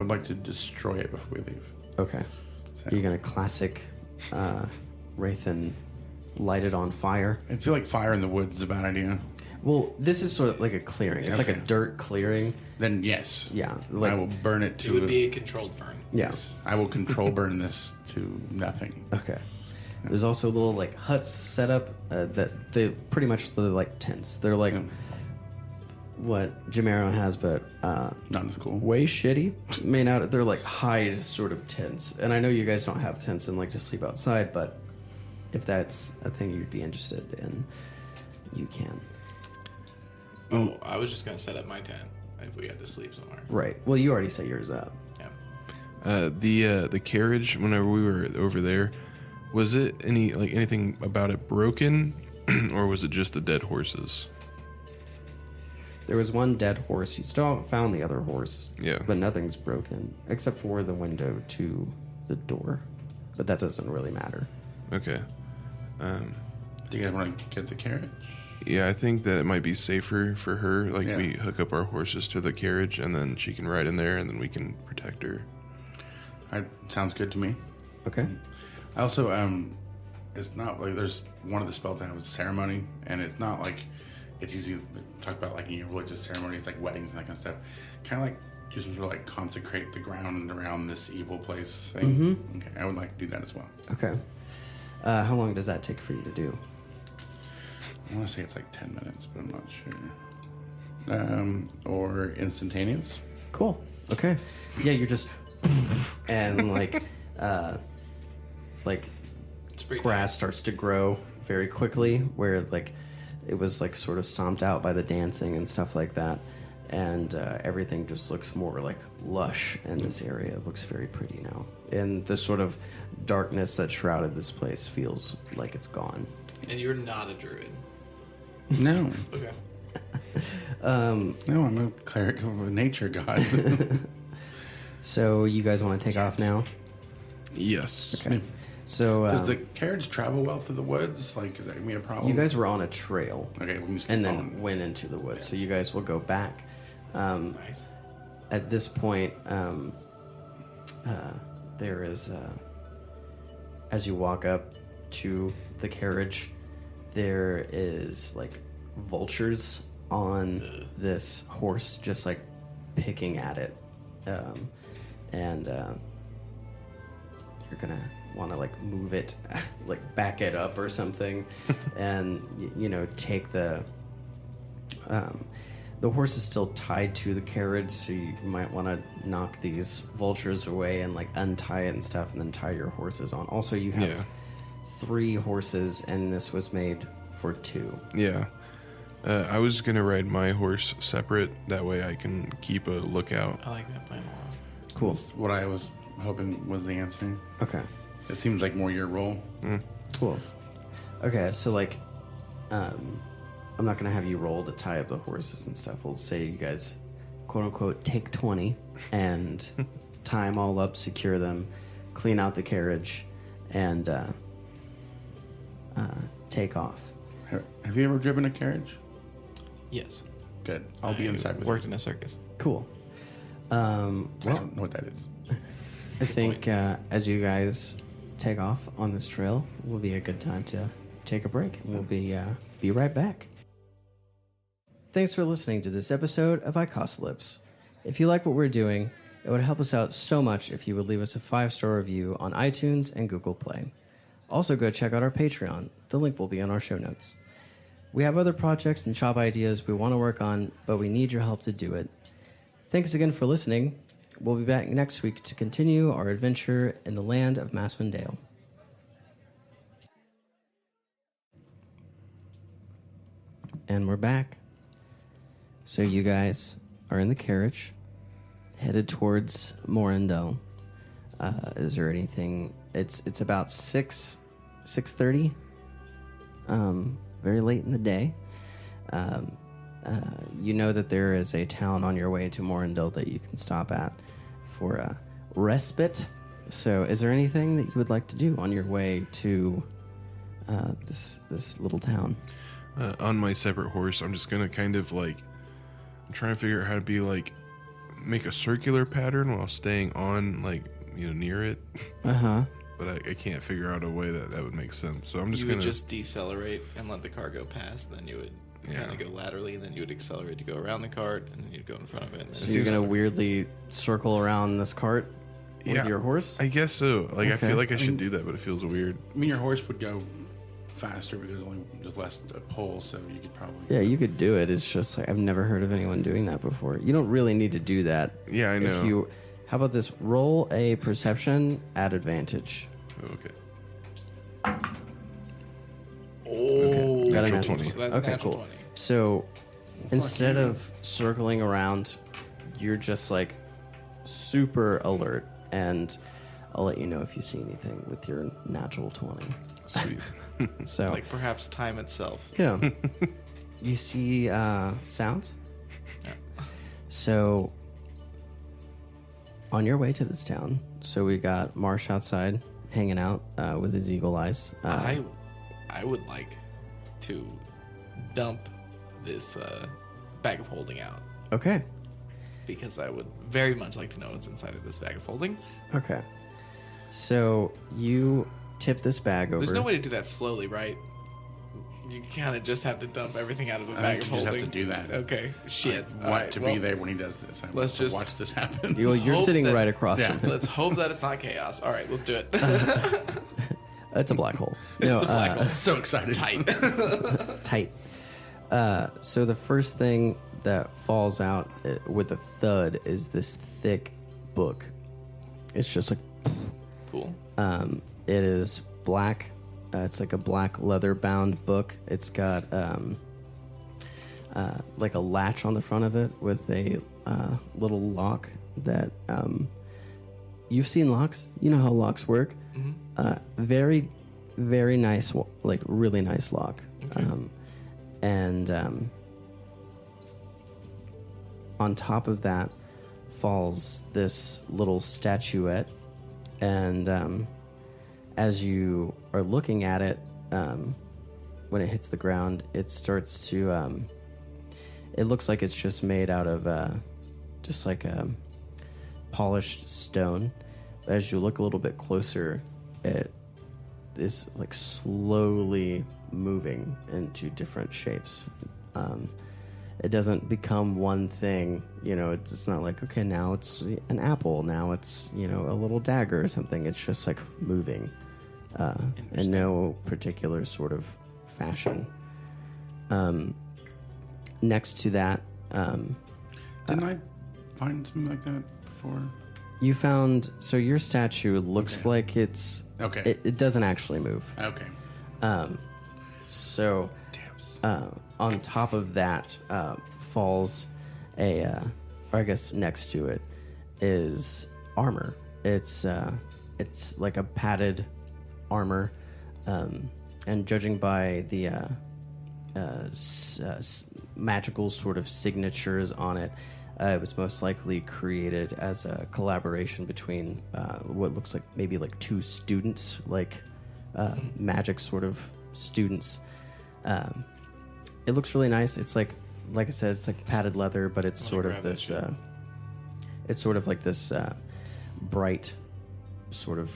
I'd like to destroy it before we leave. Okay. So. You're going to classic Wraith and light it on fire? I feel like fire in the woods is a bad idea. Well, this is sort of like a clearing. It's like a dirt clearing. Then yes. Yeah. I will burn it to... It would be a controlled burn. Yes. I will control burn this to nothing. Okay. There's also little like huts set up that they pretty much they're like tents. They're like what Jamero has, but not as cool. Way shitty. Made out. They're like hide sort of tents. And I know you guys don't have tents and like to sleep outside, but if that's a thing you'd be interested in, you can. Oh, I was just gonna set up my tent if we had to sleep somewhere. Right. Well, you already set yours up. Yeah. The carriage, whenever we were over there, was it anything about it broken, or was it just the dead horses? There was one dead horse. You still haven't found the other horse. Yeah. But nothing's broken except for the window to the door. But that doesn't really matter. Okay. Do you guys want to get the carriage? Yeah, I think that it might be safer for her. Like, we hook up our horses to the carriage, and then she can ride in there, and then we can protect her. Sounds good to me. Okay. I also, it's not like there's one of the spells that has ceremony, and it's not like it's usually talked about like in your religious ceremonies, like weddings and that kind of stuff. Kind of like just sort of like consecrate the ground around this evil place thing. Mm-hmm. Okay, I would like to do that as well. Okay. How long does that take for you to do? I want to say it's like 10 minutes, but I'm not sure. Or instantaneous. Cool. Okay. Yeah, you're just and like grass starts to grow very quickly, where like it was like sort of stomped out by the dancing and stuff like that, and everything just looks more like lush in this area. It looks very pretty now, and the sort of darkness that shrouded this place feels like it's gone. And you're not a druid. No. Okay. No, I'm a cleric of a nature god. So you guys want to take off now? Yes. Okay. So does the carriage travel well through the woods? Like, is that gonna be a problem? You guys were on a trail. Okay, we'll just keep and then going. Went into the woods. Yeah. So you guys will go back. Nice. At this point, there is, as you walk up to the carriage, there is like vultures on this horse, just like picking at it, and you're gonna want to like move it, like back it up or something, and you know, take the horse is still tied to the carriage, so you might want to knock these vultures away and like untie it and stuff, and then tie your horses on. Also, you have 3 horses, and this was made for 2. Yeah. I was going to ride my horse separate. That way I can keep a lookout. I like that plan a lot. Cool. That's what I was hoping was the answer. Okay. It seems like more your role. Cool. Okay, so like, I'm not going to have you roll to tie up the horses and stuff. We'll say you guys, quote unquote, take 20 and tie them all up, secure them, clean out the carriage, and take off. Have you ever driven a carriage? Yes. Good. I'll be inside with Worked you. in a circus. Cool. I don't know what that is. I think as you guys take off on this trail, will be a good time to take a break. We'll be right back. Thanks for listening to this episode of Icosalypse. If you like what we're doing, it would help us out so much if you would leave us a 5-star review on iTunes and Google Play. Also, go check out our Patreon. The link will be in our show notes. We have other projects and job ideas we want to work on, but we need your help to do it. Thanks again for listening. We'll be back next week to continue our adventure in the land of Maswindale. And we're back. So you guys are in the carriage, headed towards Morindel. Is there anything? It's about 6:30. Very late in the day. You know that there is a town on your way to Morindel that you can stop at for a respite. So, is there anything that you would like to do on your way to this little town? On my separate horse, I'm just gonna kind of like, I'm trying to figure out how to be like make a circular pattern while staying on, like, near it. But I can't figure out a way that would make sense. So I'm just would just decelerate and let the car go past, and then you would kind of go laterally, and then you would accelerate to go around the cart, and then you'd go in front of it. So you're gonna weirdly circle around this cart with your horse? I guess so. Like, I feel like I should do that, but it feels weird. I mean, your horse would go faster because there's less pull, so you could probably... Yeah, you could do it. It's just like, I've never heard of anyone doing that before. You don't really need to do that. Yeah, I know. How about this? Roll a perception at advantage. Okay. Oh, Got a natural 20. So that's Okay, natural cool. 20. So instead of circling around, you're just like super alert, and I'll let you know if you see anything with your natural 20. Sweet. So, Like perhaps time itself. yeah. You see sounds? Yeah. So, on your way to this town, so we got Marsh outside hanging out with his eagle eyes. I would like to dump this bag of holding out, Okay. because I would very much like to know what's inside of this bag of holding. Okay. So, you tip this bag over. There's no way to do that slowly, right? You kind of just have to dump everything out of the bag of you just holding. have to do that. Okay. Shit. I want to be there when he does this. I let's want to just watch this happen. You're hope sitting that- right across Yeah. from him. Let's hope that it's not chaos. All right, let's do it. It's a black hole. No, It's a black hole. So excited. Tight. tight. So the first thing that falls out with a thud is this thick book. It's just like, Cool. it is black. It's like a black leather-bound book. It's got like a latch on the front of it with a little lock that you've seen locks. You know how locks work. Very, very nice, like really nice lock. Okay. And on top of that falls this little statuette, and as you are looking at it, when it hits the ground, it starts to it looks like it's just made out of just like a polished stone. But as you look a little bit closer, it is like slowly moving into different shapes. It doesn't become one thing, it's not like, okay, now it's an apple, now it's, a little dagger or something. It's just like moving in no particular sort of fashion. Next to that, Didn't I find something like that before? you found, so your statue looks Okay. like it's, Okay. it doesn't actually move. Okay. So on top of that falls or I guess next to it is armor. It's like a padded armor, and judging by the magical sort of signatures on it, it was most likely created as a collaboration between what looks like maybe like two students, like magic sort of students. It looks really nice. It's like I said, it's like padded leather, but it's sort of this. It's sort of like this bright, sort of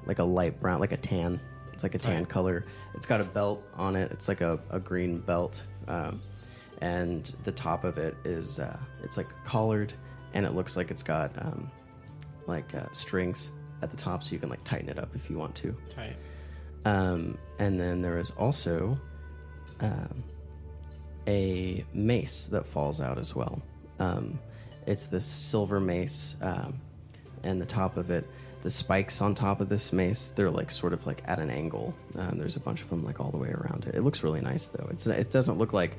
like a light brown, like a tan. It's like a tan color. It's got a belt on it. It's like a green belt, and the top of it is it's like collared, and it looks like it's got strings at the top, so you can like tighten it up if you want to. Tight. And then there is also a mace that falls out as well. It's this silver mace, and the top of it, the spikes on top of this mace, they're like sort of like at an angle. There's a bunch of them like all the way around it. It looks really nice though. It doesn't look like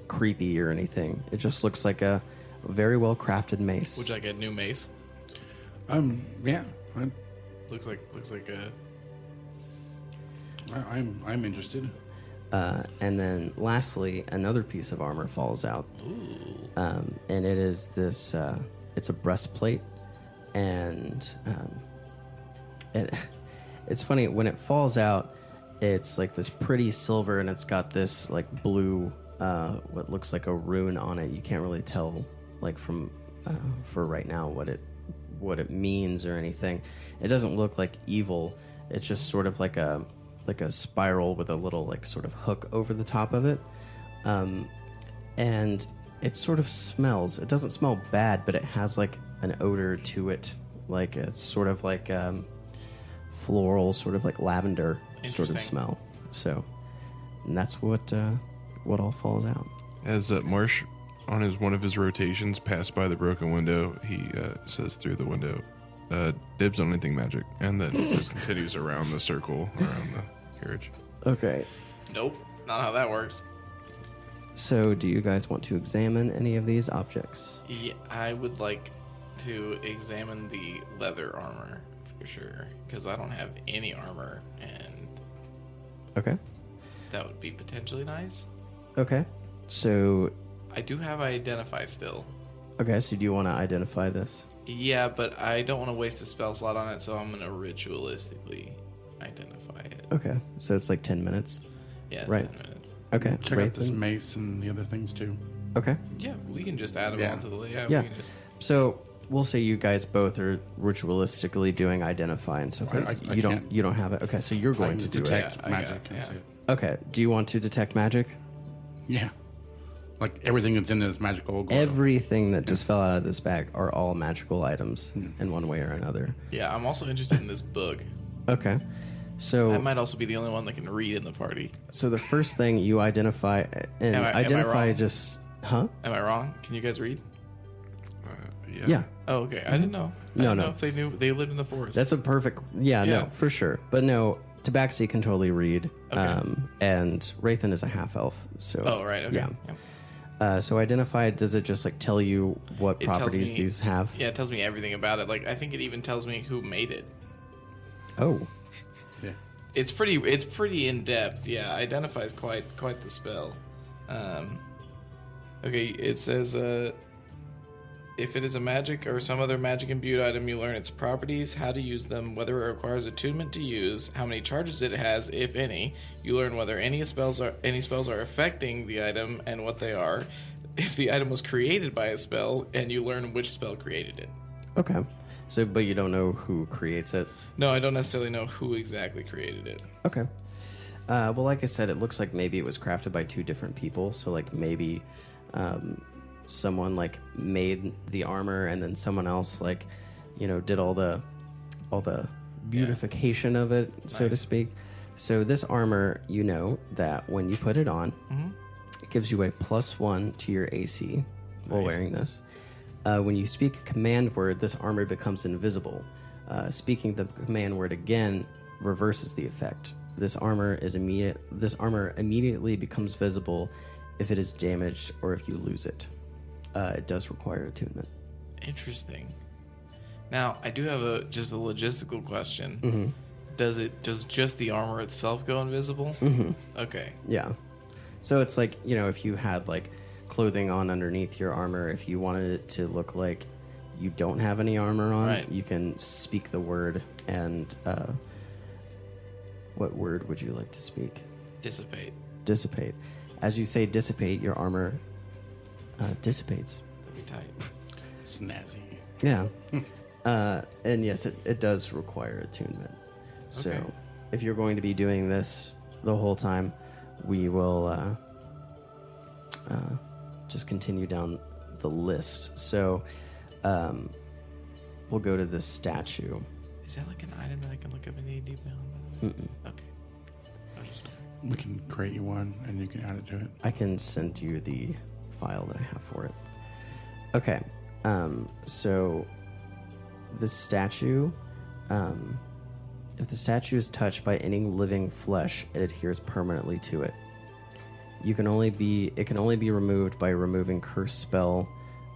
creepy or anything. It just looks like a very well crafted mace. Would you like a new mace? Yeah. Looks like a. I'm interested. And then lastly, another piece of armor falls out. Ooh. And it is this, it's a breastplate, and it's funny, when it falls out, it's like this pretty silver, and it's got this like blue, what looks like a rune on it. You can't really tell like from for right now what it means or anything. It doesn't look like evil. It's just sort of like a spiral with a little like sort of hook over the top of it, and it sort of smells. It doesn't smell bad, but it has like an odor to it, like it's sort of like floral, sort of like lavender sort of smell. So, and that's what all falls out. As Marsh, on one of his rotations, passed by the broken window, he says through the window, "Dibs on anything magic," and then just continues around the circle around the carriage. Okay. Nope, not how that works. So, do you guys want to examine any of these objects? Yeah, I would like to examine the leather armor for sure, because I don't have any armor, and okay, that would be potentially nice. Okay, so I do have identify still. Okay, so do you want to identify this? Yeah, but I don't want to waste a spell slot on it, so I'm going to ritualistically identify it. Okay, so it's like 10 minutes? Yeah, it's right. 10 minutes. Okay. Check out this mace and the other things too. Okay. Yeah, we can just add them onto the layout. Yeah. We can just... So we'll say you guys both are ritualistically doing identify and stuff. You don't have it. Okay, so you're going to detect do it. magic. Okay. Do you want to detect magic? Yeah. Like everything that's in this magical. Everything that just fell out of this bag are all magical items in one way or another. Yeah, I'm also interested in this book. Okay. So that might also be the only one that can read in the party. So the first thing you identify and identify just Am I wrong? Can you guys read? Yeah. Oh, okay. I didn't know. I didn't know if they knew they lived in the forest. That's a perfect. Yeah, no, for sure. But no, Tabaxi can totally read. Okay. And Rathan is a half elf. So. Oh, right. Okay. Yeah. Yep. So identify. Does it just like tell you what properties these have? Yeah, it tells me everything about it. Like I think it even tells me who made it. Oh. Yeah. It's pretty in depth. Yeah, identifies quite the spell. Okay, it says if it is a magic or some other magic imbued item, you learn its properties, how to use them, whether it requires attunement to use, how many charges it has, if any. You learn whether any spells are affecting the item and what they are. If the item was created by a spell, and you learn which spell created it. Okay. So, but you don't know who creates it? No, I don't necessarily know who exactly created it. Okay. Well, like I said, it looks like maybe it was crafted by two different people. So, like, maybe someone, like, made the armor and then someone else, like, you know, did all the beautification of it, so to speak. So this armor, you know that when you put it on, it gives you a +1 to your AC while wearing this. When you speak a command word, this armor becomes invisible. Speaking the command word again reverses the effect. This armor immediately becomes visible if it is damaged or if you lose it. It does require attunement. Interesting. Now, I do have just a logistical question. Mm-hmm. Does just the armor itself go invisible? Mm-hmm. Okay. Yeah. So it's like, you know, if you had like clothing on underneath your armor, if you wanted it to look like you don't have any armor on, you can speak the word. And what word would you like to speak? Dissipate. Dissipate. As you say dissipate, your armor dissipates. That'd be tight. Snazzy. Yeah. And yes, it does require attunement. So if you're going to be doing this the whole time, we will just continue down the list. So we'll go to the statue. Is that like an item that I can look up in the AD Beyond? Okay. We can create you one, and you can add it to it. I can send you the file that I have for it. Okay. So the statue, if the statue is touched by any living flesh, it adheres permanently to it. It can only be removed by removing cursed spell.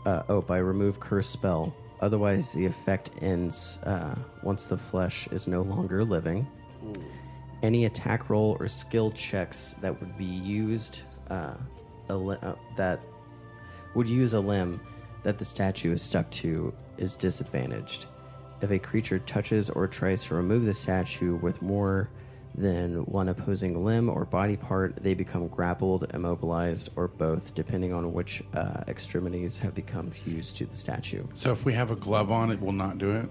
Remove cursed spell. Otherwise, the effect ends once the flesh is no longer living. Ooh. Any attack roll or skill checks that would be used that would use a limb that the statue is stuck to is disadvantaged. If a creature touches or tries to remove the statue with more then one opposing limb or body part, they become grappled, immobilized, or both, depending on which extremities have become fused to the statue. So if we have a glove on, it will not do it?